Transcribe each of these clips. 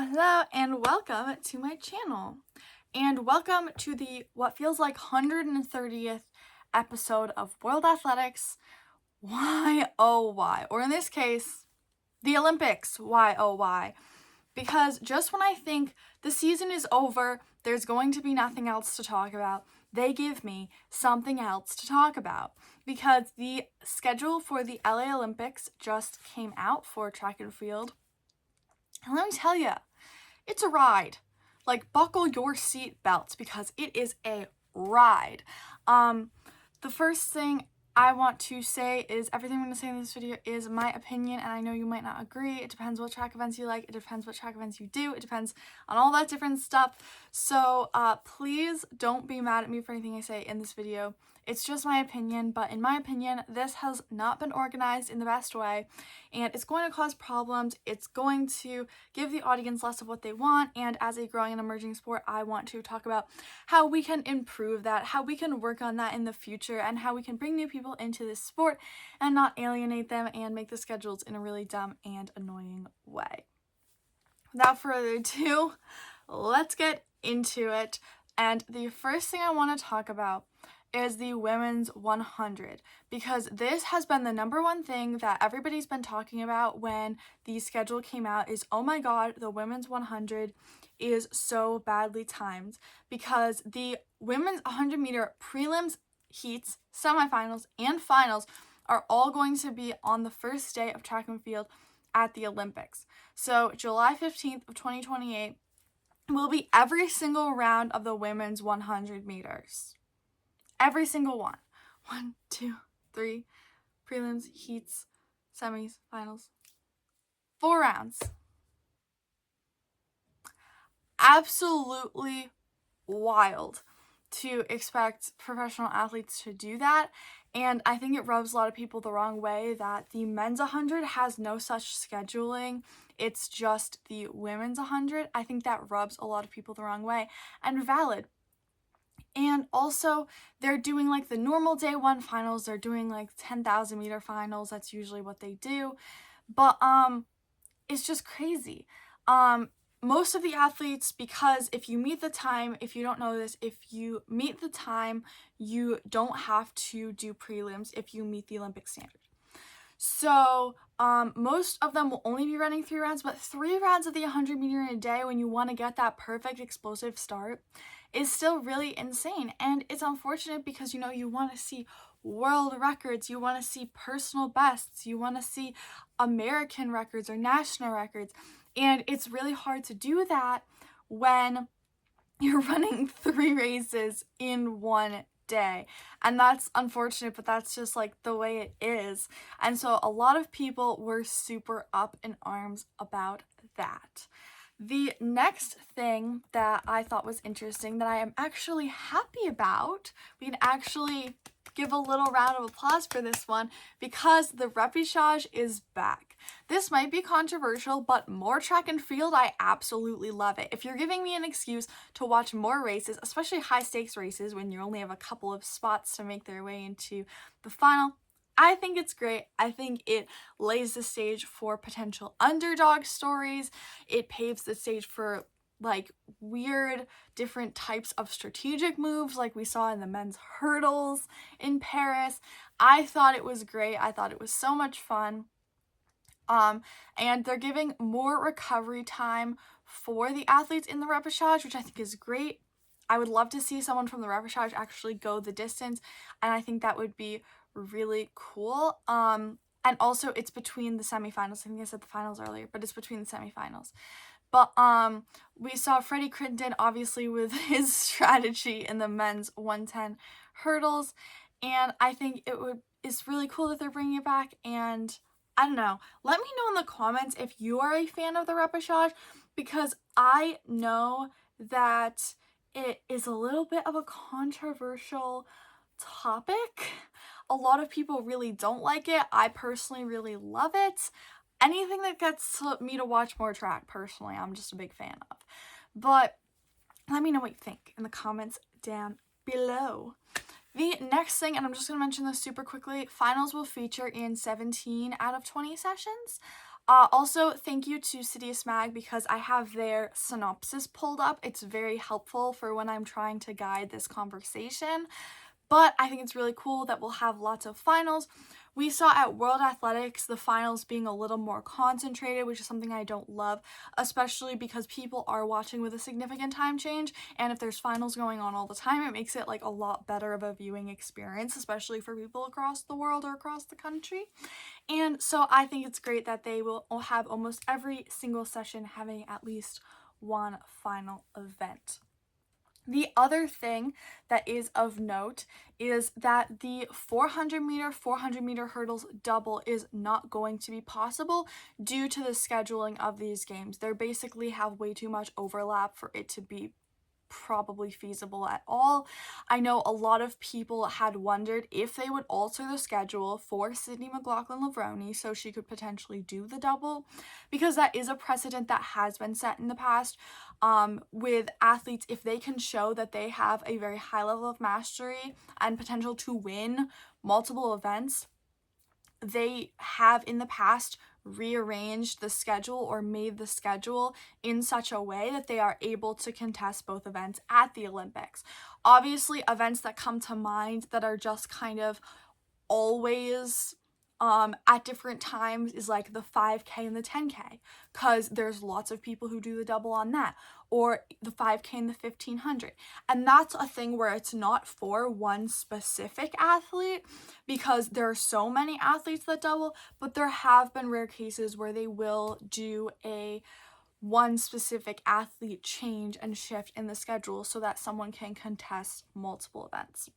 Hello, and welcome to my channel. And welcome to the what feels like 130th episode of World Athletics. Why, oh, why? Or in this case, the Olympics. Why, oh, why? Because just when I think the season is over, there's going to be nothing else to talk about, they give me something else to talk about. Because the schedule for the LA Olympics just came out for track and field. And let me tell you, it's a ride. Like, buckle your seat belts because it is a ride. The first thing I want to say is everything I'm going to say in this video is my opinion, and I know you might not agree. It depends what track events you like. It depends what track events you do. It depends on all that different stuff. So please don't be mad at me for anything I say in this video. It's just my opinion, but in my opinion, this has not been organized in the best way, and it's going to cause problems. It's going to give the audience less of what they want, and as a growing and emerging sport, I want to talk about how we can improve that, how we can work on that in the future, and how we can bring new people into this sport and not alienate them and make the schedules in a really dumb and annoying way. Without further ado, let's get into it. And the first thing I want to talk about is the women's 100, because this has been the number one thing that everybody's been talking about when the schedule came out is, oh my god, the women's 100 is so badly timed, because the women's 100 meter prelims, heats, semifinals, and finals are all going to be on the first day of track and field at the Olympics. So July 15th of 2028 will be every single round of the women's 100 meters. Every single one. 1, 2, 3, prelims, heats, semis, finals. 4 rounds. Absolutely wild to expect professional athletes to do that. And I think it rubs a lot of people the wrong way that the men's 100 has no such scheduling. It's just the women's 100. I think that rubs a lot of people the wrong way, and valid. And also, they're doing like the normal day one finals. They're doing like 10,000 meter finals. That's usually what they do. But it's just crazy. Most of the athletes, because if you meet the time, if you don't know this, if you meet the time, you don't have to do prelims if you meet the Olympic standard. So most of them will only be running 3 rounds, but 3 rounds of the 100 meter in a day when you want to get that perfect explosive start is still really insane. And it's unfortunate because, you know, you want to see world records, you want to see personal bests, you want to see American records or national records, and it's really hard to do that when you're running 3 races in one day. And that's unfortunate, but that's just like the way it is. And so a lot of people were super up in arms about that. The next thing that I thought was interesting that I am actually happy about, we can actually give a little round of applause for this one, because the repechage is back. This might be controversial, but more track and field, I absolutely love it. If you're giving me an excuse to watch more races, especially high stakes races when you only have a couple of spots to make their way into the final, I think it's great. I think it lays the stage for potential underdog stories. It paves the stage for like weird different types of strategic moves like we saw in the men's hurdles in Paris. I thought it was great. I thought it was so much fun. And they're giving more recovery time for the athletes in the repechage, which I think is great. I would love to see someone from the repechage actually go the distance, and I think that would be really cool. And also it's between the semifinals. I think I said the finals earlier, but it's between the semifinals. But we saw Freddie Crittenden obviously with his strategy in the men's 110 hurdles, and I think it's really cool that they're bringing it back. And I don't know, let me know in the comments if you are a fan of the repechage, because I know that it is a little bit of a controversial topic. A lot of people really don't like it. I personally really love it. Anything that gets me to watch more track, personally, I'm just a big fan of. But let me know what you think in the comments down below. The next thing, and I'm just going to mention this super quickly, finals will feature in 17 out of 20 sessions. Also, thank you to Citius Mag because I have their synopsis pulled up. It's very helpful for when I'm trying to guide this conversation. But I think it's really cool that we'll have lots of finals. We saw at World Athletics the finals being a little more concentrated, which is something I don't love, especially because people are watching with a significant time change, and if there's finals going on all the time, it makes it like a lot better of a viewing experience, especially for people across the world or across the country. And so I think it's great that they will have almost every single session having at least one final event. The other thing that is of note is that the 400 meter hurdles double is not going to be possible due to the scheduling of these games. They basically have way too much overlap for it to be probably feasible at all. I know a lot of people had wondered if they would alter the schedule for Sydney McLaughlin-Levrone so she could potentially do the double, because that is a precedent that has been set in the past with athletes. If they can show that they have a very high level of mastery and potential to win multiple events, they have in the past rearranged the schedule or made the schedule in such a way that they are able to contest both events at the Olympics. Obviously, events that come to mind that are just kind of always at different times is like the 5K and the 10K, because there's lots of people who do the double on that, or the 5K and the 1500. And that's a thing where it's not for one specific athlete, because there are so many athletes that double, but there have been rare cases where they will do a one specific athlete change and shift in the schedule so that someone can contest multiple events.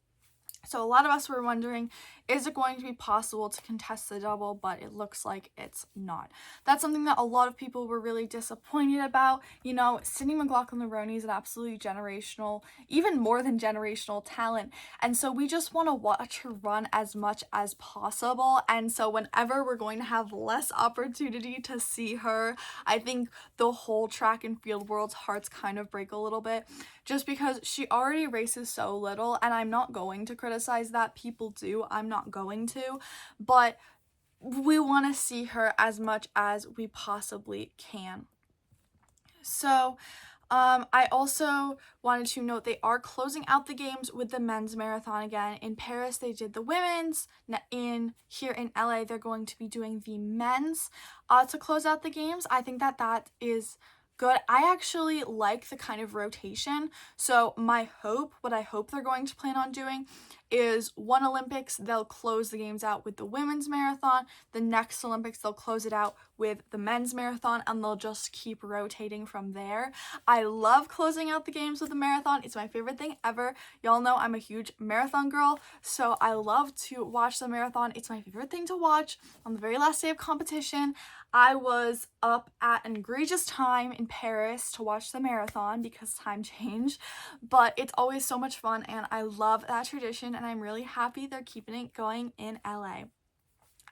So a lot of us were wondering, is it going to be possible to contest the double? But it looks like it's not. That's something that a lot of people were really disappointed about. You know, Sydney McLaughlin-Levrone is an absolutely generational, even more than generational talent. And so we just want to watch her run as much as possible. And so whenever we're going to have less opportunity to see her, I think the whole track and field world's hearts kind of break a little bit, just because she already races so little, and I'm not going to criticize that. People do. I'm not going to. But we want to see her as much as we possibly can. So I also wanted to note they are closing out the games with the men's marathon again. In Paris, they did the women's. Here in LA, they're going to be doing the men's to close out the games. I think that is good. I actually like the kind of rotation. So what I hope they're going to plan on doing is one Olympics, they'll close the games out with the women's marathon. The next Olympics, they'll close it out with the men's marathon, and they'll just keep rotating from there. I love closing out the games with the marathon. It's my favorite thing ever. Y'all know I'm a huge marathon girl, so I love to watch the marathon. It's my favorite thing to watch. On the very last day of competition, I was up at an egregious time in Paris to watch the marathon because time changed, but it's always so much fun, and I love that tradition, and I'm really happy they're keeping it going in LA.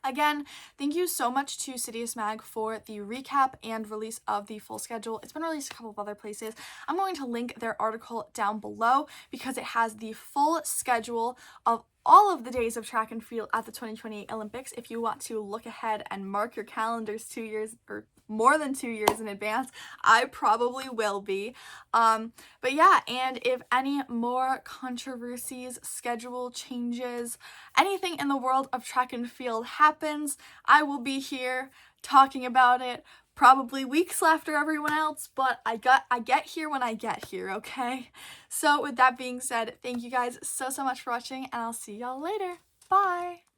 Again, thank you so much to Citius Mag for the recap and release of the full schedule. It's been released a couple of other places. I'm going to link their article down below because it has the full schedule of all of the days of track and field at the 2028 Olympics. If you want to look ahead and mark your calendars 2 years or more than 2 years in advance, I probably will be. But yeah, and if any more controversies, schedule changes, anything in the world of track and field happens, I will be here talking about it, probably weeks after everyone else, but I get here when I get here, okay? So with that being said, thank you guys so much for watching, and I'll see y'all later. Bye!